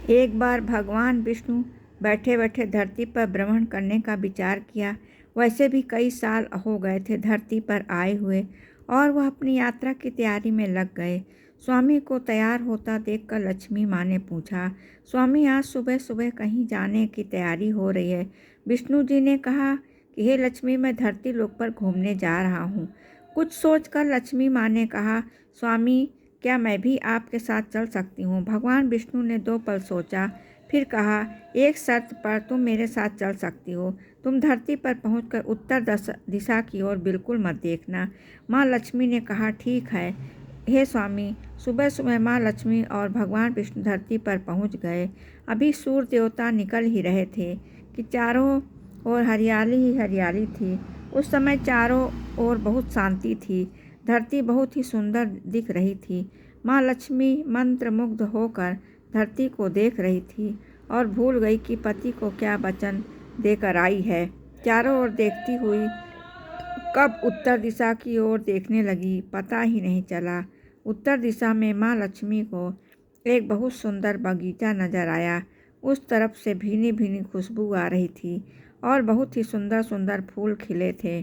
एक बार भगवान विष्णु बैठे बैठे धरती पर भ्रमण करने का विचार किया। वैसे भी कई साल हो गए थे धरती पर आए हुए और वह अपनी यात्रा की तैयारी में लग गए। स्वामी को तैयार होता देखकर लक्ष्मी माँ ने पूछा, स्वामी आज सुबह सुबह कहीं जाने की तैयारी हो रही है। विष्णु जी ने कहा कि हे लक्ष्मी, मैं धरती लोक पर घूमने जा रहा हूँ। कुछ सोचकर लक्ष्मी माँ ने कहा, स्वामी क्या मैं भी आपके साथ चल सकती हूँ? भगवान विष्णु ने 2 पल सोचा, फिर कहा, एक शर्त पर तुम मेरे साथ चल सकती हो। तुम धरती पर पहुंचकर उत्तर दिशा की ओर बिल्कुल मत देखना। माँ लक्ष्मी ने कहा, ठीक है हे स्वामी। सुबह सुबह माँ लक्ष्मी और भगवान विष्णु धरती पर पहुंच गए। अभी सूर्य देवता निकल ही रहे थे कि चारों ओर हरियाली ही हरियाली थी। उस समय चारों ओर बहुत शांति थी। धरती बहुत ही सुंदर दिख रही थी। माँ लक्ष्मी मंत्रमुग्ध होकर धरती को देख रही थी और भूल गई कि पति को क्या वचन देकर आई है। चारों ओर देखती हुई कब उत्तर दिशा की ओर देखने लगी, पता ही नहीं चला। उत्तर दिशा में माँ लक्ष्मी को एक बहुत सुंदर बगीचा नजर आया। उस तरफ से भीनी भीनी खुशबू आ रही थी और बहुत ही सुंदर सुंदर फूल खिले थे।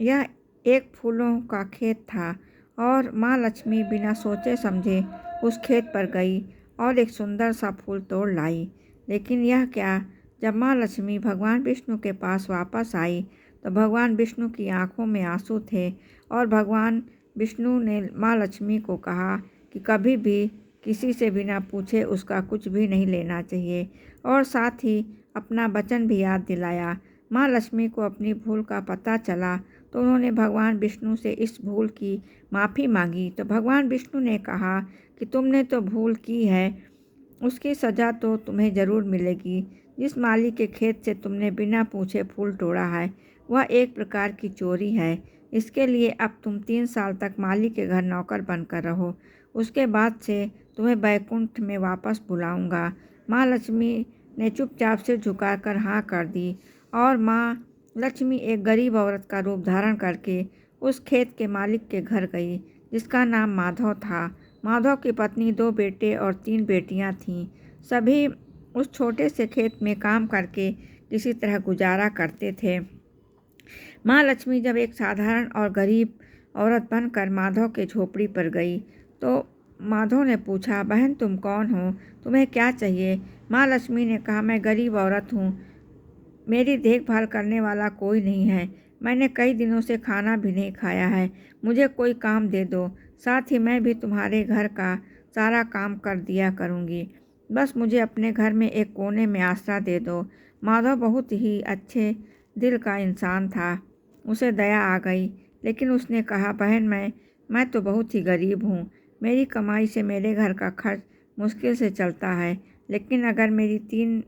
यह एक फूलों का खेत था और माँ लक्ष्मी बिना सोचे समझे उस खेत पर गई और एक सुंदर सा फूल तोड़ लाई। लेकिन यह क्या, जब माँ लक्ष्मी भगवान विष्णु के पास वापस आई तो भगवान विष्णु की आंखों में आंसू थे और भगवान विष्णु ने माँ लक्ष्मी को कहा कि कभी भी किसी से बिना पूछे उसका कुछ भी नहीं लेना चाहिए और साथ ही अपना वचन भी याद दिलाया। माँ लक्ष्मी को अपनी भूल का पता चला तो उन्होंने भगवान विष्णु से इस भूल की माफ़ी मांगी। तो भगवान विष्णु ने कहा कि तुमने तो भूल की है, उसकी सज़ा तो तुम्हें ज़रूर मिलेगी। जिस माली के खेत से तुमने बिना पूछे फूल तोड़ा है वह एक प्रकार की चोरी है। इसके लिए अब तुम 3 साल तक माली के घर नौकर बनकर रहो। उसके बाद से तुम्हें बैकुंठ में वापस बुलाऊंगा। माँ लक्ष्मी ने चुपचाप सिर झुकाकर हाँ कर दी और माँ लक्ष्मी एक गरीब औरत का रूप धारण करके उस खेत के मालिक के घर गई, जिसका नाम माधव था। माधव की पत्नी, 2 बेटे और 3 बेटियां थीं। सभी उस छोटे से खेत में काम करके किसी तरह गुजारा करते थे। माँ लक्ष्मी जब एक साधारण और गरीब औरत बनकर माधव के झोपड़ी पर गई तो माधव ने पूछा, बहन तुम कौन हो, तुम्हें क्या चाहिए? माँ लक्ष्मी ने कहा, मैं गरीब औरत हूँ, मेरी देखभाल करने वाला कोई नहीं है। मैंने कई दिनों से खाना भी नहीं खाया है। मुझे कोई काम दे दो, साथ ही मैं भी तुम्हारे घर का सारा काम कर दिया करूँगी। बस मुझे अपने घर में एक कोने में आसरा दे दो। माधव बहुत ही अच्छे दिल का इंसान था। उसे दया आ गई, लेकिन उसने कहा, बहन मैं तो बहुत ही गरीब हूँ। मेरी कमाई से मेरे घर का खर्च मुश्किल से चलता है। लेकिन अगर मेरी 3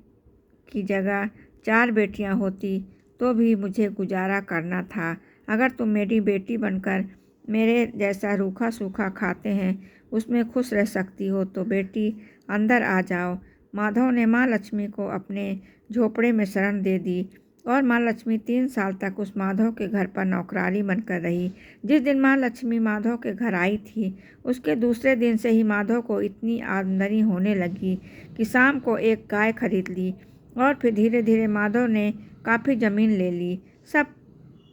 की जगह 4 बेटियां होती तो भी मुझे गुजारा करना था। अगर तुम मेरी बेटी बनकर मेरे जैसा रूखा सूखा खाते हैं उसमें खुश रह सकती हो तो बेटी अंदर आ जाओ। माधव ने माँ लक्ष्मी को अपने झोपड़े में शरण दे दी और माँ लक्ष्मी 3 साल तक उस माधव के घर पर नौकरानी बनकर रही। जिस दिन माँ लक्ष्मी माधव के घर आई थी उसके दूसरे दिन से ही माधव को इतनी आमदनी होने लगी कि शाम को एक गाय खरीद ली और फिर धीरे धीरे माधव ने काफ़ी ज़मीन ले ली। सब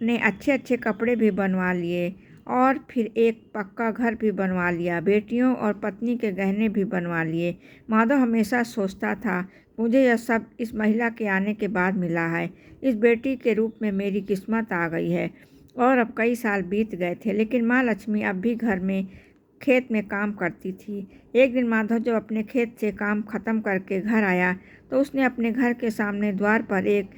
ने अच्छे अच्छे कपड़े भी बनवा लिए और फिर एक पक्का घर भी बनवा लिया। बेटियों और पत्नी के गहने भी बनवा लिए। माधव हमेशा सोचता था, मुझे यह सब इस महिला के आने के बाद मिला है। इस बेटी के रूप में मेरी किस्मत आ गई है। और अब कई साल बीत गए थे, लेकिन माँ लक्ष्मी अब भी घर में खेत में काम करती थी। एक दिन माधव जब अपने खेत से काम खत्म करके घर आया तो उसने अपने घर के सामने द्वार पर एक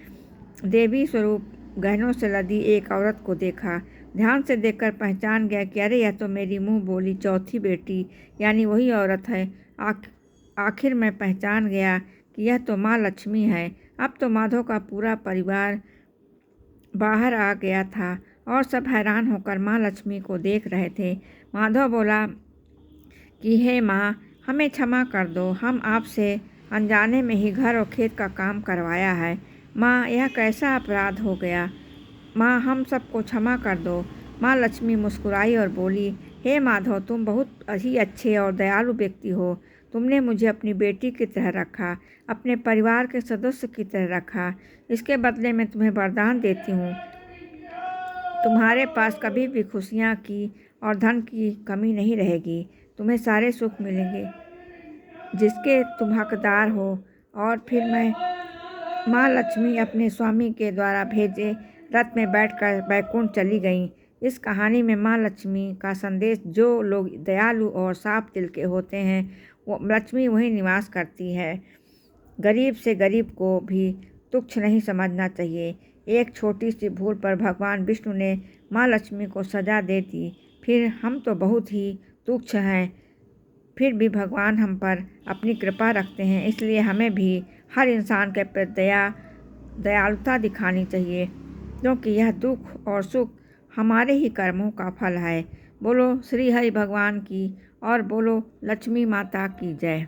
देवी स्वरूप गहनों से लदी एक औरत को देखा। ध्यान से देखकर पहचान गया कि अरे यह तो मेरी मुंह बोली चौथी बेटी यानी वही औरत है। आखिर मैं पहचान गया कि यह तो माँ लक्ष्मी है। अब तो माधव का पूरा परिवार बाहर आ गया था और सब हैरान होकर माँ लक्ष्मी को देख रहे थे। माधव बोला कि हे माँ, हमें क्षमा कर दो, हम आपसे अनजाने में ही घर और खेत का काम करवाया है। माँ, यह कैसा अपराध हो गया? माँ, हम सबको क्षमा कर दो। माँ लक्ष्मी मुस्कुराई और बोली, हे माधव, तुम बहुत ही अच्छे और दयालु व्यक्ति हो। तुमने मुझे अपनी बेटी की तरह रखा, अपने परिवार के सदस्य की तरह रखा। इसके बदले मैं तुम्हें वरदान देती हूँ, तुम्हारे पास कभी भी खुशियाँ की और धन की कमी नहीं रहेगी। तुम्हें सारे सुख मिलेंगे जिसके तुम हकदार हो। और फिर मैं माँ लक्ष्मी अपने स्वामी के द्वारा भेजे रथ में बैठकर बैकुंठ चली गईं। इस कहानी में माँ लक्ष्मी का संदेश, जो लोग दयालु और साफ दिल के होते हैं वो लक्ष्मी वहीं निवास करती है। गरीब से गरीब को भी तुच्छ नहीं समझना चाहिए। एक छोटी सी भूल पर भगवान विष्णु ने माँ लक्ष्मी को सजा दे दी। फिर हम तो बहुत ही तुच्छ हैं, फिर भी भगवान हम पर अपनी कृपा रखते हैं। इसलिए हमें भी हर इंसान के प्रति दयालुता दिखानी चाहिए, क्योंकि यह दुख और सुख हमारे ही कर्मों का फल है। बोलो श्री हरि भगवान की और बोलो लक्ष्मी माता की जय।